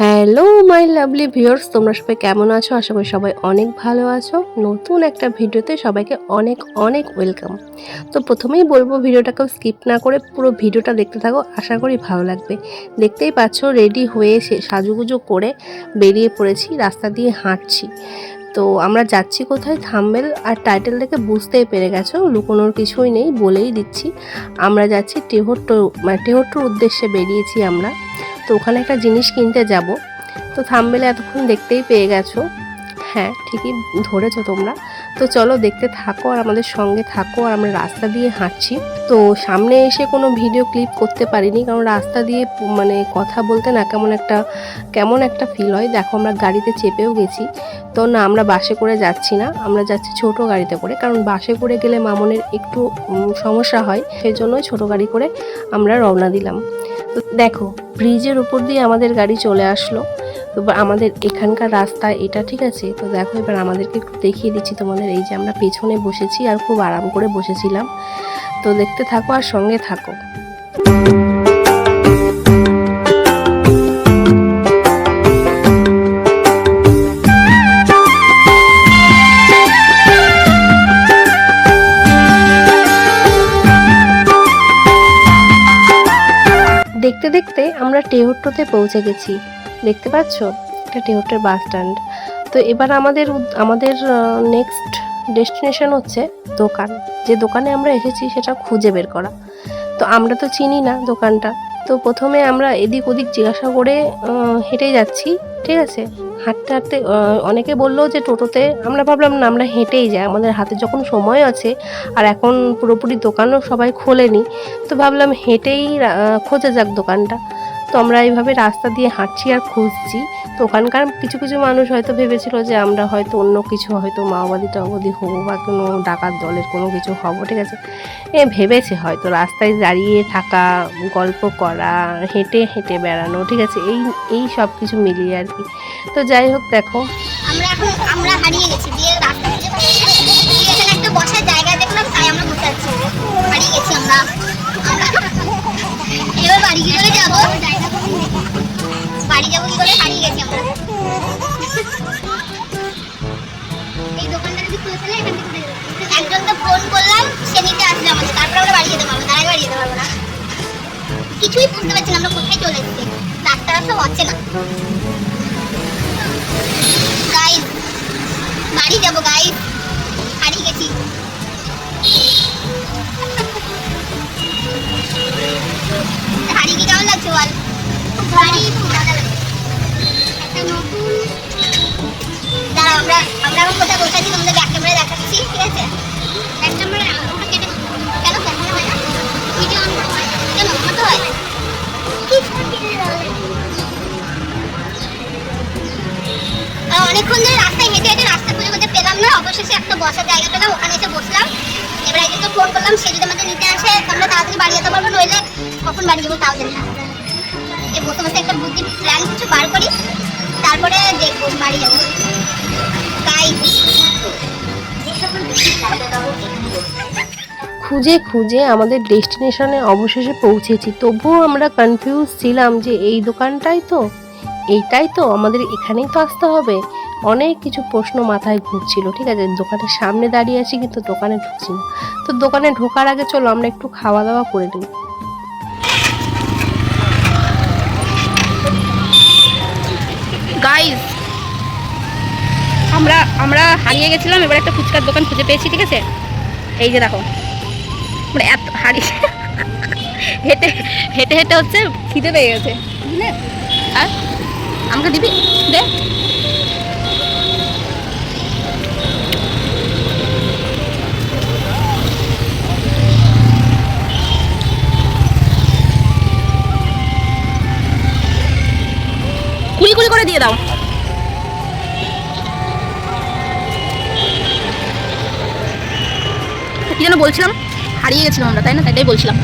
Hello my lovely viewers, তোমরা সবাই কেমন আছো? আশা করি সবাই অনেক ভালো আছো। নতুন একটা ভিডিওতে সবাইকে অনেক অনেক ওয়েলকাম। তো প্রথমেই বলবো, ভিডিওটাকেও স্কিপ না করে পুরো ভিডিওটা দেখতে থাকো, আশা করি ভালো লাগবে। দেখতেই পাচ্ছ, রেডি হয়ে সাজুগুজু করে বেরিয়ে পড়েছি, রাস্তা দিয়ে হাঁটছি। তো আমরা যাচ্ছি কোথায়, থাম্বনেল আর টাইটেল দেখে বুঝতেই পেরে গেছো, লুকোনোর কিছুই নেই, বলেই দিচ্ছি। আমরা যাচ্ছি টেহট্টুর উদ্দেশ্যে বেরিয়েছি আমরা। তো ওখানে একটা জিনিস কিনতে যাব। তো থাম্বনেলে এতক্ষণ দেখতেই পেয়ে গেছো, হ্যাঁ ঠিকই ধরেছো তোমরা। তো চলো দেখতে থাকো আর আমাদের সঙ্গে থাকো। আর আমরা রাস্তা দিয়ে হাঁটছি। তো সামনে এসে কোনো ভিডিও ক্লিপ করতে পারিনি, কারণ রাস্তা দিয়ে মানে কথা বলতে না কেমন একটা ফিল হয়। দেখো আমরা গাড়িতে চেপেও গেছি। তো না, আমরা বাসে করে যাচ্ছি না, আমরা যাচ্ছি ছোট গাড়িতে করে, কারণ বাসে করে গেলে মামনের একটু সমস্যা হয়, সেই জন্যই ছোট গাড়ি করে আমরা রওনা দিলাম। তো দেখো, ব্রিজের উপর দিয়ে আমাদের গাড়ি চলে আসলো। এবার আমাদের এখানকার রাস্তা এটা, ঠিক আছে। তো দেখো, এবার আমাদেরকে একটু দেখিয়ে দিচ্ছি তোমাদের। এই যে আমরা পেছনে বসেছি আর খুব আরাম করে বসেছিলাম। তো দেখতে থাকো আর সঙ্গে থাকো। দেখতে দেখতে আমরা টেহট্টুতে পৌঁছে গেছি। দেখতে পাচ্ছ, এটা টেহট্টুর বাস স্ট্যান্ড। তো এবার আমাদের নেক্সট ডেস্টিনেশন হচ্ছে দোকান। যে দোকানে আমরা এসেছি সেটা খুঁজে বের করা। তো আমরা তো চিনি না দোকানটা। তো প্রথমে আমরা এদিক ওদিক জিজ্ঞাসা করে হেঁটেই যাচ্ছি, ঠিক আছে। হাঁটতে হাঁটতে অনেকে বললো যে টোটোতে, আমরা ভাবলাম না, আমরা হেঁটেই যাই, আমাদের হাতে যখন সময় আছে আর এখন পুরোপুরি দোকানও সবাই খোলেনি, তো ভাবলাম হেঁটেই খোঁজা যাক দোকানটা। তো আমরা এইভাবে রাস্তা দিয়ে হাঁটছি আর খুঁজছি। তো ওখানকার কিছু কিছু মানুষ হয়তো ভেবেছিল যে আমরা হয়তো অন্য কিছু, হয়তো মাওবাদী টাওবাদী হবো বা কোনো ডাকাত দলের কোনো কিছু হবো, ঠিক আছে। ভেবেছে হয়তো রাস্তায় দাঁড়িয়ে থাকা, গল্প করা, হেঁটে হেঁটে বেড়ানো, ঠিক আছে, এই সব কিছু মিলিয়ে আর কি। তো যাই হোক, দেখো আমরা হারিয়ে গেছি, দিয়ে রাস্তা খুঁজে পাচ্ছি না। দিয়ে এখানে একটা বসার জায়গা দেখলাম, তাই আমরা বসে আছি। হারিয়ে গেছি আমরা। এবার বাড়ি কি করে যাবো? বাড়ি যাবো কি করে? হারিয়ে গেছি আমরা। এই দোকানটা যদি খুলে ফেলে এখান থেকে একজনকে ফোন করলাম, সে নিতে আসলে আমাদের, তারপর আমরা বাড়ি যেতে পারবো, তার আগে বাড়ি যেতে পারবো না। কিছুই বুঝতে পারছি না আমরা কোথায় চলে এসেছি, রাস্তাটা সব হচ্ছে না। গাইস, বাড়ি যাবো গাইস, হারিয়ে গেছি। হারিয়ে কি কেমন লাগছে বল? বাড়ি খুব ভালো লাগে। একটা নতুন, দাঁড়াও, আমরা এখন কোথায় বসেছি তোমাদের ব্যাক ক্যামেরা দেখাচ্ছি, ঠিক আছে। ব্যাক ক্যামেরা ওটা কেটে কেন ক্যামেরা হয় না? ভিডিও অন হয় কেন? আমার তো হয়। অনেকক্ষণ ধরে রাস্তায় হেঁটে হেঁটে রাস্তা খুঁজে খুঁজে পেলাম না, অবশেষে একটা বসার জায়গা পেলাম, ওখানে এসে বসলাম। এবার একজনকে ফোন করলাম, সে যদি আমাদের নিতে আসে আমরা তাড়াতাড়ি বাড়ি যেতে পারবো, নইলে কখন বাড়ি যাবো তাও জানি না। এই বসে বসে একটা বুদ্ধি প্ল্যান কিছু বার করি, তারপরে দেখবো বাড়ি যাবো। তাই খুঁজে খুঁজে আমাদের ডেস্টিনেশনে অবশেষে পৌঁছেছি। তবুও আমরা কনফিউজ ছিলাম যে এই দোকানটাই তো, এইটাই তো, আমাদের এখানেই তো আসতে হবে। অনেক কিছু প্রশ্ন মাথায় ঘুরছিল, ঠিক আছে। দোকানের সামনে দাঁড়িয়ে আছি কিন্তু দোকানে ঢুকছি না। তো দোকানে ঢোকার আগে চলো আমরা একটু খাওয়া দাওয়া করে নিই। গাইস, আমরা হারিয়ে গেছিলাম, এবার একটা ফুচকার দোকান খুঁজে পেয়েছি, ঠিক আছে। এই যে দেখো, আমরা এত হারিয়ে হেঁটে হেঁটে হেঁটে হচ্ছে খিদে পেয়ে গেছে, বুঝলে। আর আমাকে দিবি দে। কুড়ি কুড়ি করে দিয়ে দাও। কি যেন বলছিলাম, হারিয়ে গেছিলাম আমরা, তাই না? তাইটাই বলছিলাম।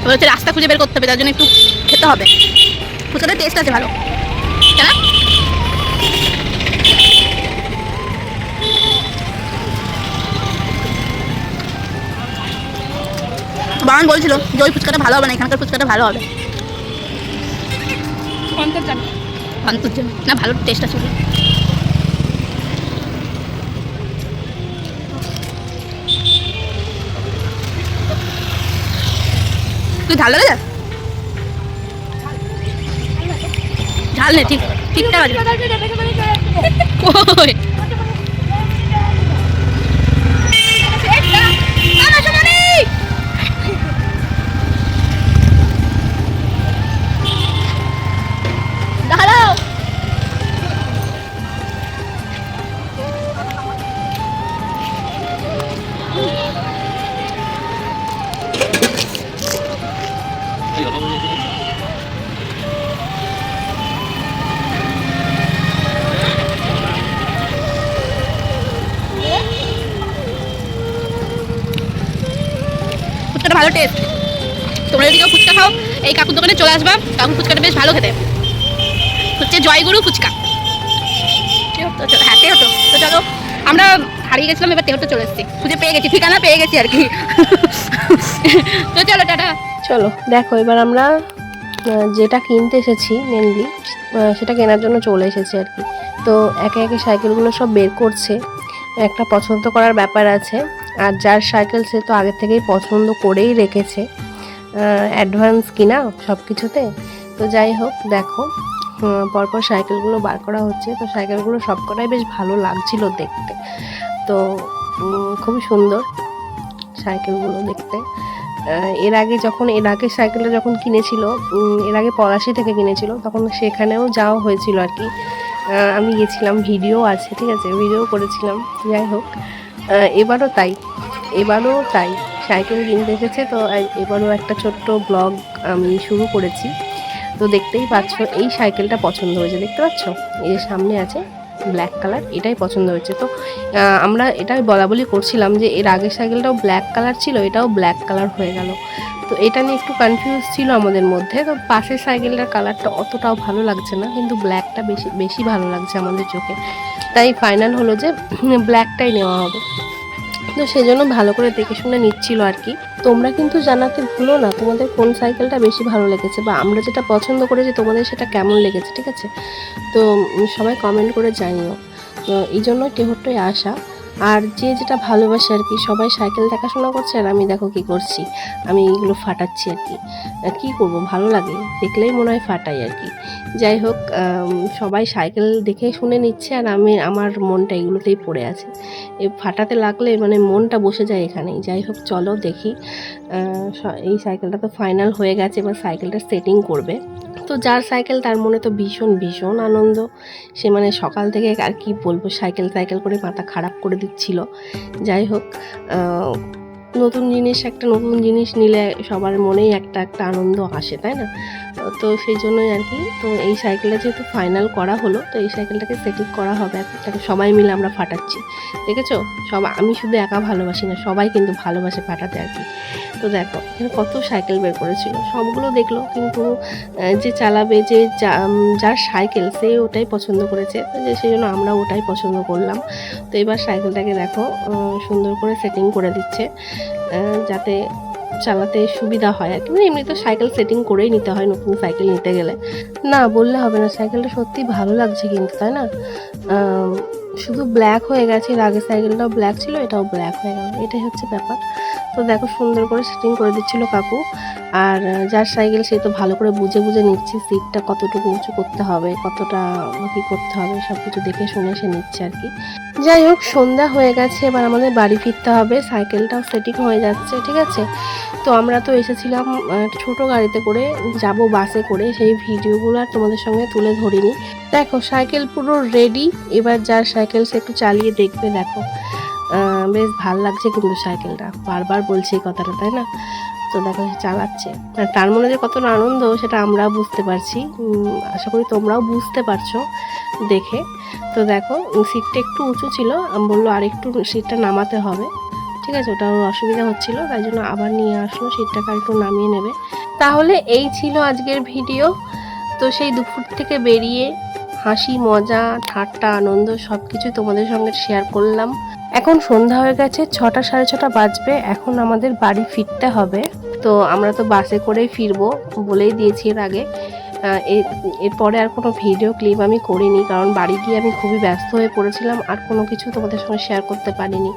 এবার হচ্ছে রাস্তা খুঁজে বের করতে হবে, তার জন্য একটু খেতে হবে। ফুচকাটার টেস্ট আছে ভালো, তাই না? বাবান বলছিল যে ওই ফুচকাটা ভালো হবে না, এখানকার ফুচকাটা ভালো হবে। অন্তর্জান না, ভালো টেস্ট আছে। তুই ঝাল লাগে? ঝাল নেই, ঠিক ঠিকঠাক আছে। কই দাঁড়াও, ফুচকাটা ভালো টেস্ট। তোমরা যদি কেউ ফুচকা খাও এই কাকুর দোকানে চলে আসবা, কাকুর ফুচকাটা বেশ ভালো খেতে, হচ্ছে জয়গুরু ফুচকা। হ্যাঁ তেহটো। তো চলো, আমরা হারিয়ে গেছিলাম, এবার তেহটো চলে এসেছি, খুঁজে পেয়ে গেছি, ঠিকানা পেয়ে গেছি আর কি। তো চলো টাটা। চলো দেখো, এবার আমরা যেটা কিনতে এসেছি মেনলি সেটা কেনার জন্য চলে এসেছি আর কি। তো একে একে সাইকেলগুলো সব বের করছে, একটা পছন্দ করার ব্যাপার আছে। আর যার সাইকেল সে তো আগের থেকেই পছন্দ করেই রেখেছে, অ্যাডভান্স কিনা সব কিছুতে। তো যাই হোক দেখো, পরপর সাইকেলগুলো বার করা হচ্ছে। তো সাইকেলগুলো সবকটাই বেশ ভালো লাগছিল দেখতে। তো খুবই সুন্দর সাইকেলগুলো দেখতে। এর আগে সাইকেলটা যখন কিনেছিল, এর আগে পলাশী থেকে কিনেছিল, তখন সেখানেও যাওয়া হয়েছিল আর কি। আমি গেছিলাম, ভিডিও আছে, ঠিক আছে, ভিডিও করেছিলাম। যাই হোক এবারও তাই সাইকেল কিনতে এসেছে। তো এবারও একটা ছোট্ট ব্লগ আমি শুরু করেছি। তো দেখতেই পাচ্ছ, এই সাইকেলটা পছন্দ হয়েছে, দেখতে পাচ্ছ এই যে সামনে আছে ব্ল্যাক কালার, এটাই পছন্দ হয়েছে। তো আমরা এটাই বলাবলি করছিলাম যে এর আগের সাইকেলটাও ব্ল্যাক কালার ছিল, এটাও ব্ল্যাক কালার হয়ে গেল। তো এটা নিয়ে একটু কনফিউজ ছিল আমাদের মধ্যে। তো পাশের সাইকেলটার কালারটা অতটাও ভালো লাগছে না, কিন্তু ব্ল্যাকটা বেশি ভালো লাগছে আমাদের চোখে। তাই ফাইনাল হলো যে ব্ল্যাকটাই নেওয়া হবে। তো সেজন্য ভালো করে দেখে শুনে নিচ্ছিল আর কি। তোমরা কিন্তু জানাতে ভুলো না তোমাদের কোন সাইকেলটা বেশি ভালো লেগেছে, বা আমরা যেটা পছন্দ করেছি তোমাদের সেটা কেমন লেগেছে, ঠিক আছে। তো সবাই কমেন্ট করে জানিও। তো এই জন্য টেহট্টই আসা। আর যে যেটা ভালোবাসে আর কি, সবাই সাইকেল দেখাশোনা করছে আর আমি দেখো কি করছি, আমি এইগুলো ফাটাচ্ছি আর কি। কী করবো, ভালো লাগে দেখলেই মনে হয় ফাটাই আর কি। যাই হোক সবাই সাইকেল দেখে শুনে নিচ্ছে আর আমার মনটা এগুলোতেই পড়ে আছে। এই ফাটাতে লাগলে মানে মনটা বসে যায় এখানেই। যাই হোক চলো দেখি, এই সাইকেলটা তো ফাইনাল হয়ে গেছে, এবার সাইকেলটা সেটিং করবে। তো যার সাইকেল তার মনে তো ভীষণ আনন্দ। সে মানে সকাল থেকে আর কি বলবো, সাইকেল করে মাথা খারাপ করে দিচ্ছিল। যাই হোক নতুন জিনিস নিলে সবার মনেই একটা আনন্দ আসে, তাই না? তো সেই জন্যই আর কি। তো এই সাইকেলটা যেহেতু ফাইনাল করা হলো, তো এই সাইকেলটাকে সেটিং করা হবে, একটা সবাই মিলে আমরা ফাটাচ্ছি, দেখেছো? আমি শুধু একা ভালোবাসি না, সবাই কিন্তু ভালোবাসে ফাটাতে আর কি। তো দেখো এখানে কত সাইকেল বের করেছিল, সবগুলো দেখলো, কিন্তু যে চালাবে যার সাইকেল সে ওটাই পছন্দ করেছে, সেই জন্য আমরা ওটাই পছন্দ করলাম। তো এবার সাইকেলটাকে দেখো সুন্দর করে সেটিং করে দিচ্ছে, যাতে চালাতে সুবিধা হয় আর কি। মানে এমনি তো সাইকেল সেটিং করেই নিতে হয় নতুন সাইকেল নিতে গেলে, না বললে হবে না। সাইকেলটা সত্যি ভালো লাগছে কিন্তু, তাই না? শুধু ব্ল্যাক হয়ে গেছে, এর আগের সাইকেলটাও ব্ল্যাক ছিল, এটাও ব্ল্যাক হয়ে গেল, এটাই হচ্ছে ব্যাপার। তো দেখো সুন্দর করে সেটিং করে দিচ্ছিল কাকু। আর যার সাইকেল সে তো ভালো করে বুঝে নিচ্ছে সিটটা কতটুকু উঁচু করতে হবে, কতটা কী করতে হবে, সব কিছু দেখে শুনে সে নিচ্ছে আর কি। যাই হোক সন্ধ্যা হয়ে গেছে, এবার আমাদের বাড়ি ফিরতে হবে, সাইকেলটাও সেটিং হয়ে যাচ্ছে, ঠিক আছে। তো আমরা তো এসেছিলাম ছোট গাড়িতে করে, যাব বাসে করে, সেই ভিডিওগুলো আর তোমাদের সঙ্গে তুলে ধরিনি। দেখো সাইকেল পুরো রেডি, এবার যার সাইকেল সে একটু চালিয়ে দেখবে। দেখো বেশ ভাল লাগছে কিন্তু সাইকেলটা, বারবার বলছি এই কথাটা, তাই না? তো দেখো চালাচ্ছে, আর তার মনে যে কতটা আনন্দ সেটা আমরাও বুঝতে পারছি, আশা করি তোমরাও বুঝতে পারছো দেখে। তো দেখো সিটটা একটু উঁচু ছিল, বললো আর একটু সিটটা নামাতে হবে, ঠিক আছে, ওটাও অসুবিধা হচ্ছিলো, তাই জন্য আবার নিয়ে আসলো সিটটাকে আর একটু নামিয়ে নেবে। তাহলে এই ছিল আজকের ভিডিও। তো সেই দুপুর থেকে বেরিয়ে হাসি মজা ঠাট্টা আনন্দ সব কিছুই তোমাদের সঙ্গে শেয়ার করলাম। এখন সন্ধ্যা হয়ে গেছে, 6টা 6:30 বাজবে, এখন আমাদের বাড়ি ফিরতে হবে। তো আমরা তো বাসে করেই ফিরবো বলেই দিয়েছি এর আগে। এরপরে আর কোনো ভিডিও ক্লিপ আমি করিনি, কারণ বাড়ি গিয়ে আমি খুবই ব্যস্ত হয়ে পড়েছিলাম, আর কোনো কিছু তোমাদের সঙ্গে শেয়ার করতে পারিনি।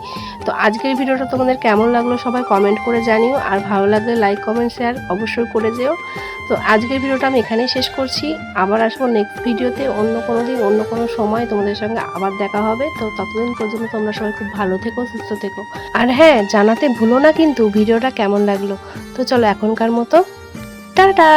তো আজকের ভিডিওটা তোমাদের কেমন লাগলো সবাই কমেন্ট করে জানিও, আর ভালো লাগলে লাইক কমেন্ট শেয়ার অবশ্যই করে যেও। তো আজকের ভিডিওটা আমি এখানেই শেষ করছি, আবার আসবো নেক্সট ভিডিওতে অন্য কোনো দিন অন্য কোনো সময় তোমাদের সঙ্গে আবার দেখা হবে। তো ততদিন পর্যন্ত তোমরা সবাই খুব ভালো থেকো, সুস্থ থেকো, আর হ্যাঁ জানাতে ভুলো না কিন্তু ভিডিওটা কেমন লাগলো। তো চলো এখনকার মতো টাটা।